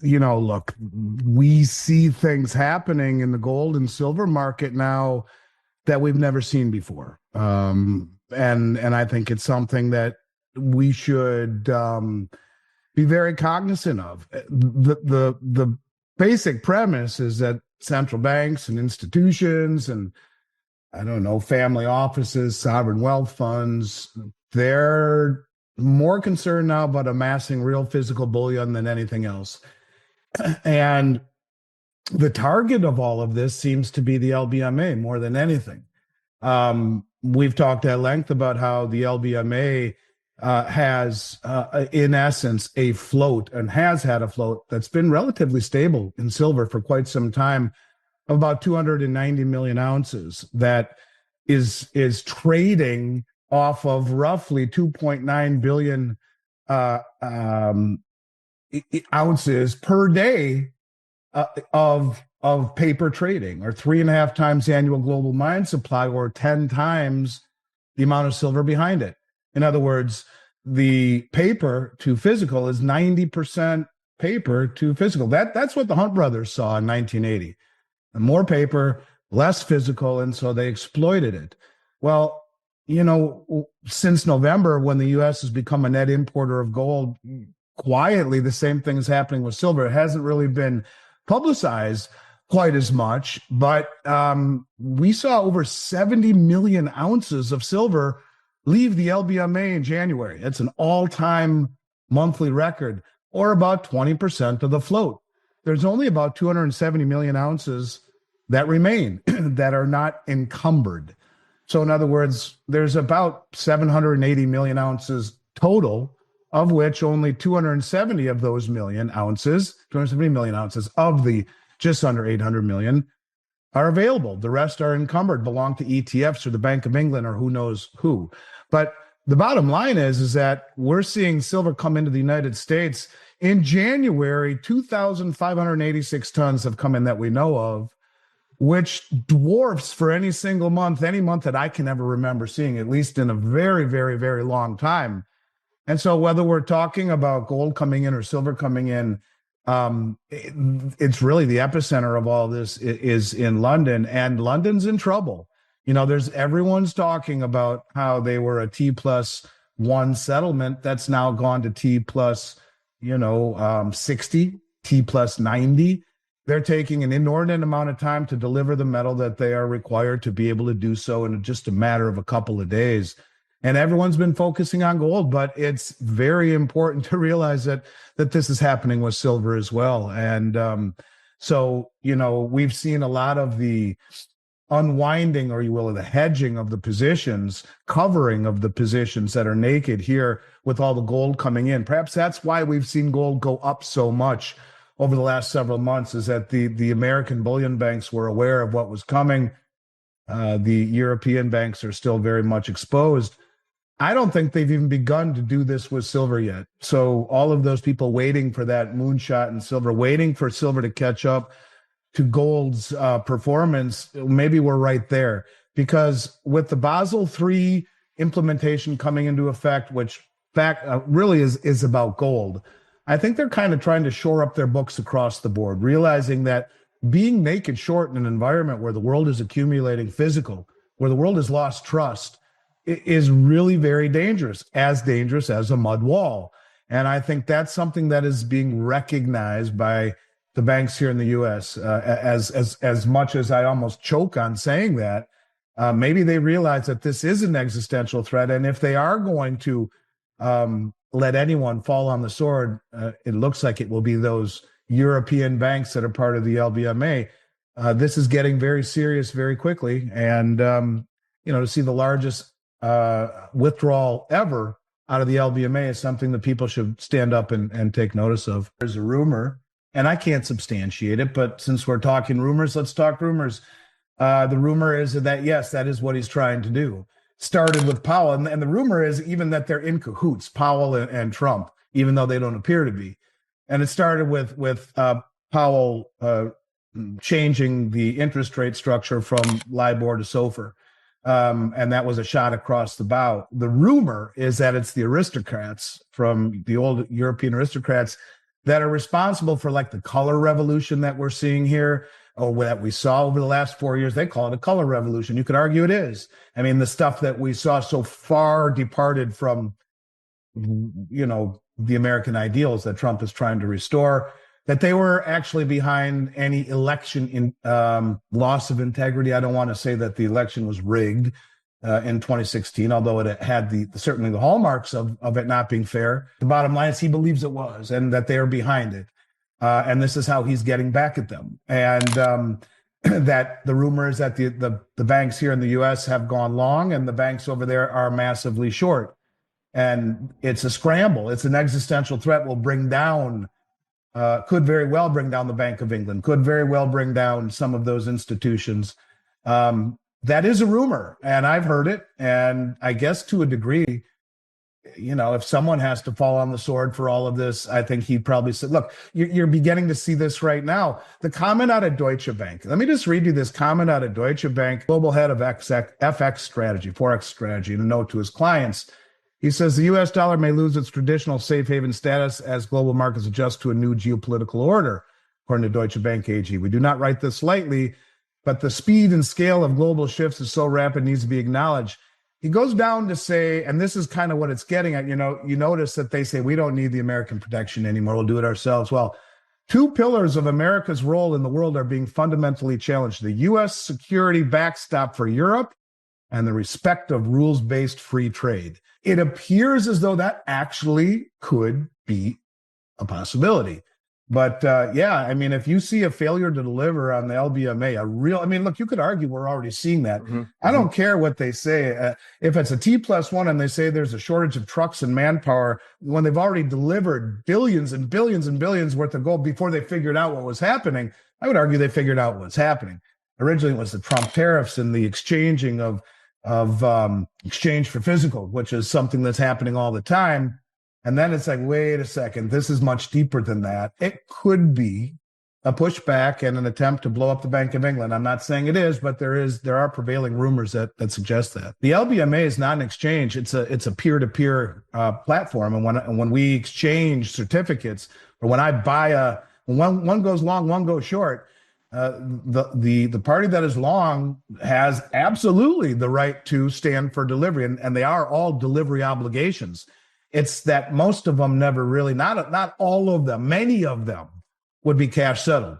look, we see things happening in the gold and silver market now that we've never seen before. And I think it's something that we should be very cognizant of. The basic premise is that central banks and institutions and I don't know, family offices, sovereign wealth funds, they're more concerned now about amassing real physical bullion than anything else. And the target of all of this seems to be the LBMA more than anything. We've talked at length about how the LBMA has, in essence, a float and has had a float that's been relatively stable in silver for quite some time, of about 290 million ounces that is trading off of roughly 2.9 billion ounces per day of paper trading, or 3.5 times the annual global mine supply, or 10 times the amount of silver behind it. In other words, the paper to physical is 90% paper to physical. That's what the Hunt brothers saw in 1980. More paper, less physical, and so they exploited it. Well, since November, when the U.S. has become a net importer of gold, quietly the same thing is happening with silver. It hasn't really been publicized quite as much, but we saw over 70 million ounces of silver leave the LBMA in January. It's an all-time monthly record, or about 20% of the float. There's only about 270 million ounces that remain that are not encumbered. So in other words, there's about 780 million ounces total, of which only 270 of those million ounces, 270 million ounces of the just under 800 million are available. The rest are encumbered, belong to ETFs or the Bank of England or who knows who. But the bottom line is that we're seeing silver come into the United States. In January, 2,586 tons have come in that we know of, which dwarfs for any single month, any month that I can ever remember seeing, at least in a very, very, very long time. And so whether we're talking about gold coming in or silver coming in, it's really the epicenter of all this is in London, and London's in trouble. Everyone's talking about how they were a T+1 settlement that's now gone to T+, 60, T+90. They're taking an inordinate amount of time to deliver the metal that they are required to be able to do so in just a matter of a couple of days. And everyone's been focusing on gold, but it's very important to realize that this is happening with silver as well. And so, we've seen a lot of the unwinding, or you will, the hedging of the positions, covering of the positions that are naked here with all the gold coming in. Perhaps that's why we've seen gold go up so much over the last several months, is that the American bullion banks were aware of what was coming. The European banks are still very much exposed. I don't think they've even begun to do this with silver yet. So all of those people waiting for that moonshot in silver, waiting for silver to catch up to gold's performance, maybe we're right there. Because with the Basel III implementation coming into effect, which really is about gold, I think they're kind of trying to shore up their books across the board, realizing that being naked short in an environment where the world is accumulating physical, where the world has lost trust, is really very dangerous as a mud wall. And I think that's something that is being recognized by the banks here in the U.S. As much as I almost choke on saying that, maybe they realize that this is an existential threat. And if they are going to let anyone fall on the sword, it looks like it will be those European banks that are part of the LBMA. This is getting very serious very quickly. And, to see the largest withdrawal ever out of the LBMA is something that people should stand up and take notice of. There's a rumor, and I can't substantiate it, but since we're talking rumors, let's talk rumors. The rumor is that, yes, that is what he's trying to do. Started with Powell, and the rumor is even that they're in cahoots, Powell and Trump, even though they don't appear to be. And it started with Powell changing the interest rate structure from LIBOR to SOFR. And that was a shot across the bow. The rumor is that it's the aristocrats, from the old European aristocrats, that are responsible for like the color revolution that we're seeing here, or that we saw over the last 4 years. They call it a color revolution. You could argue it is. I mean, the stuff that we saw so far departed from, the American ideals that Trump is trying to restore, that they were actually behind any election loss of integrity. I don't want to say that the election was rigged in 2016, although it had certainly the hallmarks of it not being fair. The bottom line is he believes it was, and that they are behind it. And this is how he's getting back at them. And that the rumor is that the banks here in the U.S. have gone long and the banks over there are massively short. And it's a scramble. It's an existential threat. Will bring down, could very well bring down the Bank of England, could very well bring down some of those institutions. That is a rumor, and I've heard it. And I guess to a degree, if someone has to fall on the sword for all of this, I think he probably said, look, you're beginning to see this right now. The comment out of Deutsche Bank. Let me just read you this comment out of Deutsche Bank, global head of FX strategy, Forex strategy, in a note to his clients. He says the U.S. dollar may lose its traditional safe haven status as global markets adjust to a new geopolitical order, according to Deutsche Bank AG. We do not write this lightly, but the speed and scale of global shifts is so rapid, needs to be acknowledged. He goes down to say, and this is kind of what it's getting at, you notice that they say we don't need the American protection anymore, we'll do it ourselves. Well, two pillars of America's role in the world are being fundamentally challenged: the U.S. security backstop for Europe and the respect of rules-based free trade. It appears as though that actually could be a possibility. But if you see a failure to deliver on the LBMA, look, you could argue we're already seeing that. Mm-hmm. I don't care what they say. If it's a T+1 and they say there's a shortage of trucks and manpower, when they've already delivered billions and billions and billions worth of gold before they figured out what was happening, I would argue they figured out what's happening. Originally, it was the Trump tariffs and the exchanging of exchange for physical, which is something that's happening all the time. And then it's like, wait a second, this is much deeper than that. It could be a pushback and an attempt to blow up the Bank of England. I'm not saying it is, but there are prevailing rumors that suggest that. The LBMA is not an exchange. It's a peer-to-peer platform. And when we exchange certificates, or when I buy when one goes long, one goes short, the party that is long has absolutely the right to stand for delivery, and they are all delivery obligations. It's that most of them never really, not all of them, many of them would be cash settled.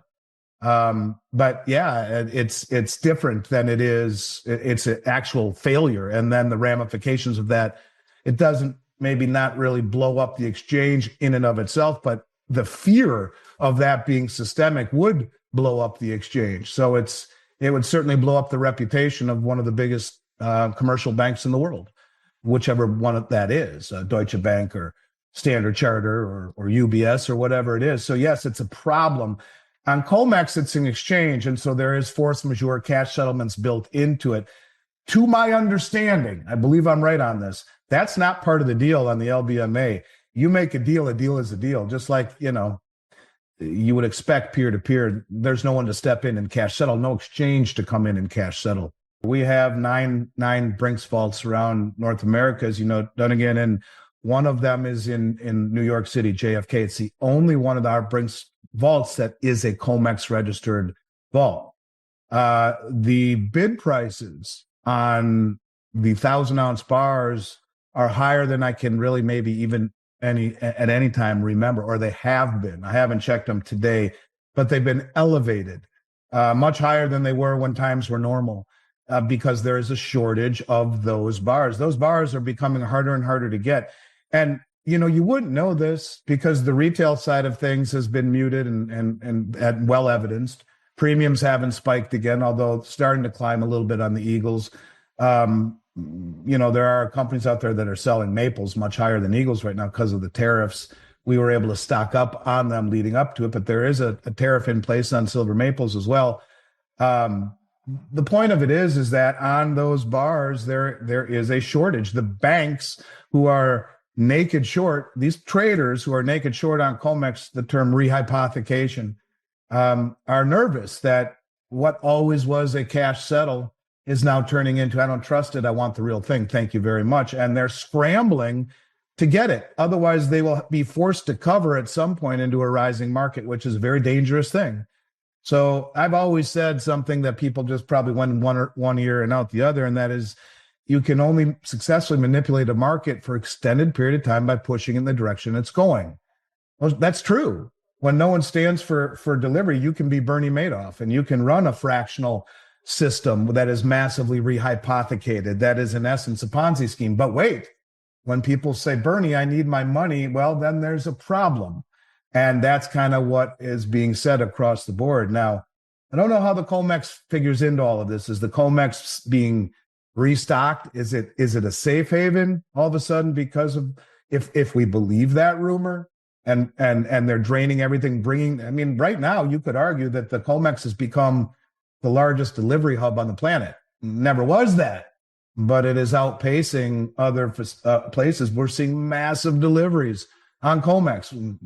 But yeah, it's different than it is. It's an actual failure, and then the ramifications of that. It doesn't maybe not really blow up the exchange in and of itself, but the fear of that being systemic would blow up the exchange. So it would certainly blow up the reputation of one of the biggest commercial banks in the world, whichever one that is, Deutsche Bank or Standard Chartered or UBS or whatever it is. So yes, it's a problem. On COMEX, it's an exchange, and so there is force majeure cash settlements built into it. To my understanding, I believe I'm right on this, that's not part of the deal on the LBMA. You make a deal is a deal. Just like, you would expect peer-to-peer, there's no one to step in and cash settle, no exchange to come in and cash settle. We have nine BRICS vaults around North America, as you know, Dunnigan, and one of them is in New York City, JFK. It's the only one of our BRICS vaults that is a COMEX registered vault. The bid prices on the 1,000-ounce bars are higher than I can really maybe even at any time remember, or they have been. I haven't checked them today, but they've been elevated, much higher than they were when times were normal, because there is a shortage of those bars. Those bars are becoming harder and harder to get. And, you wouldn't know this because the retail side of things has been muted and well evidenced. Premiums haven't spiked again, although starting to climb a little bit on the Eagles. There are companies out there that are selling maples much higher than Eagles right now because of the tariffs. We were able to stock up on them leading up to it, but there is a tariff in place on silver maples as well. The point of it is that on those bars, there is a shortage. The banks who are naked short, these traders who are naked short on COMEX, the term rehypothecation, are nervous that what always was a cash settle is now turning into, I don't trust it, I want the real thing, thank you very much. And they're scrambling to get it. Otherwise, they will be forced to cover at some point into a rising market, which is a very dangerous thing. So I've always said something that people just probably went one ear and out the other, and that is you can only successfully manipulate a market for extended period of time by pushing in the direction it's going. Well, that's true. When no one stands for delivery, you can be Bernie Madoff and you can run a fractional system that is massively rehypothecated. That is, in essence, a Ponzi scheme. But wait, when people say, Bernie, I need my money, well, then there's a problem. And that's kind of what is being said across the board. Now, I don't know how the COMEX figures into all of this. Is the COMEX being restocked? Is it a safe haven all of a sudden because of if we believe that rumor and they're draining everything, I mean, right now you could argue that the COMEX has become the largest delivery hub on the planet. Never was that, but it is outpacing other places. We're seeing massive deliveries on COMEX,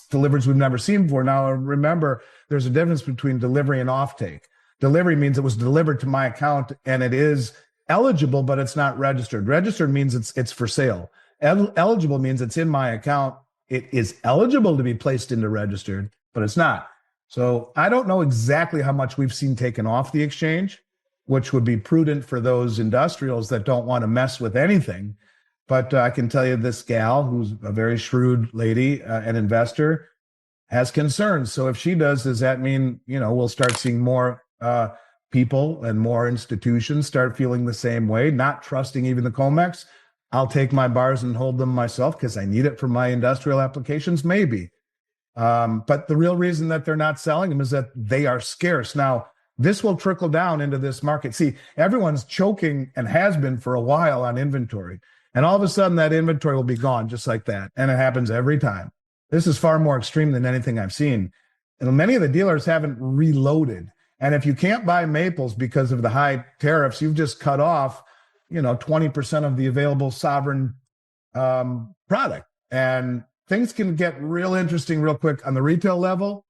deliveries we've never seen before. Now, remember, there's a difference between delivery and offtake. Delivery means it was delivered to my account and it is eligible, but it's not registered. Registered means it's for sale. Eligible means it's in my account. It is eligible to be placed into registered, but it's not. So I don't know exactly how much we've seen taken off the exchange, which would be prudent for those industrials that don't want to mess with anything. But I can tell you this gal, who's a very shrewd lady, an investor, has concerns. So if she does that mean, we'll start seeing more people and more institutions start feeling the same way, not trusting even the COMEX? I'll take my bars and hold them myself because I need it for my industrial applications, maybe. But the real reason that they're not selling them is that they are scarce. Now, this will trickle down into this market. See, everyone's choking and has been for a while on inventory. And all of a sudden that inventory will be gone just like that. And it happens every time. This is far more extreme than anything I've seen. And many of the dealers haven't reloaded. And if you can't buy maples because of the high tariffs, you've just cut off, 20% of the available sovereign product. And things can get real interesting real quick on the retail level.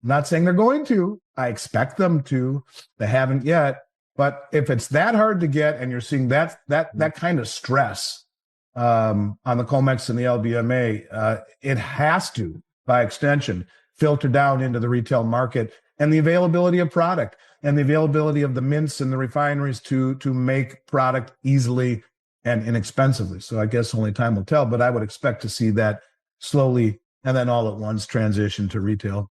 I'm not saying they're going to. I expect them to. They haven't yet. But if it's that hard to get and you're seeing that kind of stress on the COMEX and the LBMA, it has to, by extension, filter down into the retail market and the availability of product and the availability of the mints and the refineries to make product easily and inexpensively. So I guess only time will tell, but I would expect to see that slowly and then all at once transition to retail.